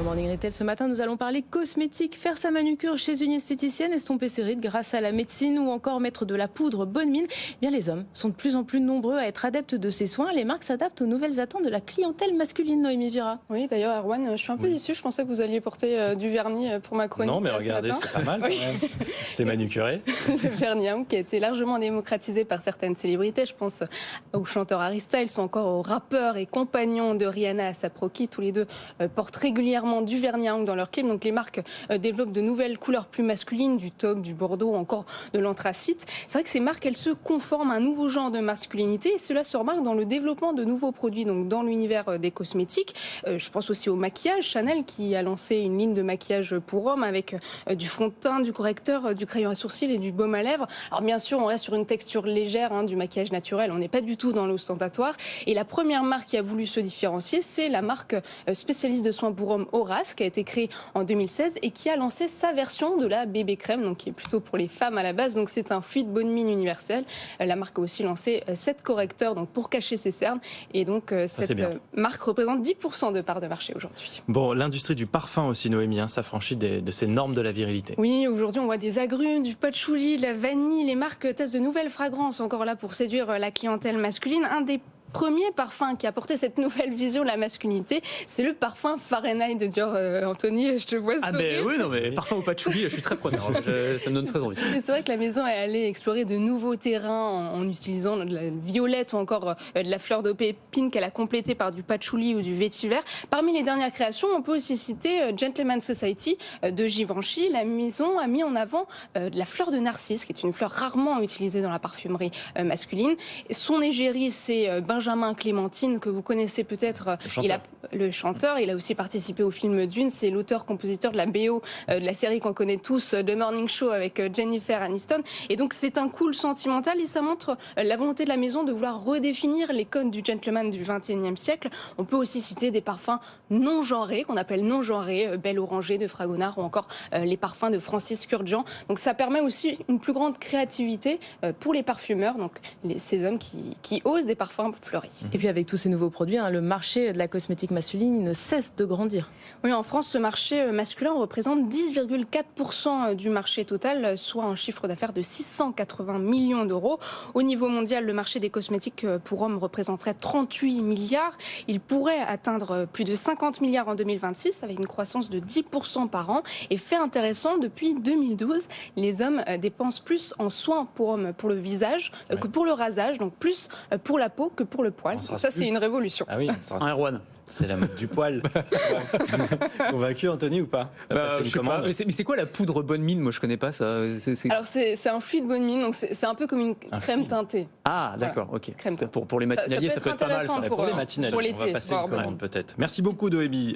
Morning Retail. Ce matin, nous allons parler cosmétique. Faire sa manucure chez une esthéticienne, estomper ses rides grâce à la médecine ou encore mettre de la poudre bonne mine. Eh bien, les hommes sont de plus en plus nombreux à être adeptes de ces soins. Les marques s'adaptent aux nouvelles attentes de la clientèle masculine, Noémie Vira. Oui, d'ailleurs, Erwan, je suis un peu déçue. Je pensais que vous alliez porter du vernis pour ma chronique. Non, mais regardez, c'est pas mal quand même. C'est manucuré. Le vernis qui a été largement démocratisé par certaines célébrités. Je pense au chanteur Harry Styles ou encore au rappeur et compagnon de Rihanna, ASAP Rocky. Tous les deux portent régulièrement du vernis à ongles dans leurs clips. Donc les marques développent de nouvelles couleurs plus masculines, du taupe, du bordeaux, encore de l'anthracite. C'est vrai que ces marques, elles se conforment à un nouveau genre de masculinité et cela se remarque dans le développement de nouveaux produits, donc dans l'univers des cosmétiques. Je pense aussi au maquillage. Chanel qui a lancé une ligne de maquillage pour hommes avec du fond de teint, du correcteur, du crayon à sourcils et du baume à lèvres. Alors bien sûr, on reste sur une texture légère, du maquillage naturel. On n'est pas du tout dans l'ostentatoire. Et la première marque qui a voulu se différencier, c'est la marque spécialiste de soins pour hommes Horace, qui a été créée en 2016 et qui a lancé sa version de la bébé crème, donc qui est plutôt pour les femmes à la base. Donc c'est un fluide bonne mine universel. La marque a aussi lancé 7 correcteurs donc pour cacher ses cernes. Et donc cette marque représente 10% de part de marché aujourd'hui. Bon, l'industrie du parfum aussi, Noémie, s'affranchit de ces normes de la virilité. Oui, aujourd'hui on voit des agrumes, du patchouli, de la vanille. Les marques testent de nouvelles fragrances encore là pour séduire la clientèle masculine. Un des premier parfum qui a porté cette nouvelle vision de la masculinité, c'est le parfum Fahrenheit de Dior. Anthony, je te vois sourire. Ah ben oui, non mais parfum au patchouli, je suis très preneur. Ça me donne très envie. C'est vrai que la maison est allée explorer de nouveaux terrains en utilisant de la violette ou encore de la fleur d'opépine qu'elle a complétée par du patchouli ou du vétiver. Parmi les dernières créations, on peut aussi citer Gentleman Society de Givenchy. La maison a mis en avant de la fleur de narcisse, qui est une fleur rarement utilisée dans la parfumerie masculine. Son égérie, c'est Benjamin Clémentine, que vous connaissez peut-être, le chanteur. Il a aussi participé au film Dune. C'est l'auteur-compositeur de la BO de la série qu'on connaît tous, The Morning Show, avec Jennifer Aniston. Et donc c'est un cool sentimental et ça montre la volonté de la maison de vouloir redéfinir les codes du gentleman du XXIe siècle. On peut aussi citer des parfums non genrés, qu'on appelle non genrés, Belle Orangée de Fragonard ou encore les parfums de Francis Kurkdjian. Donc ça permet aussi une plus grande créativité pour les parfumeurs, donc ces hommes qui osent des parfums fleuris. Et puis avec tous ces nouveaux produits, le marché de la cosmétique masculine il ne cesse de grandir. Oui, en France, ce marché masculin représente 10,4% du marché total, soit un chiffre d'affaires de 680 millions d'euros. Au niveau mondial, le marché des cosmétiques pour hommes représenterait 38 milliards. Il pourrait atteindre plus de 50 milliards en 2026, avec une croissance de 10% par an. Et fait intéressant, depuis 2012, les hommes dépensent plus en soins pour hommes, pour le visage, que pour le rasage, donc plus pour la peau que pour le poil. Ça, c'est une révolution. Ah oui, Erwan. C'est la mode du poil. Convaincu, Anthony, ou pas? Je sais pas. Mais c'est quoi la poudre bonne mine? Moi, je connais pas ça. Alors, c'est un fluide bonne mine, donc c'est un peu comme une crème teintée. Ah, d'accord, voilà. Ok. Crème pour les matinaliers, ça peut être pas mal. Pour les matinaliers, on va passer une commande peut-être. Merci beaucoup, Noémie.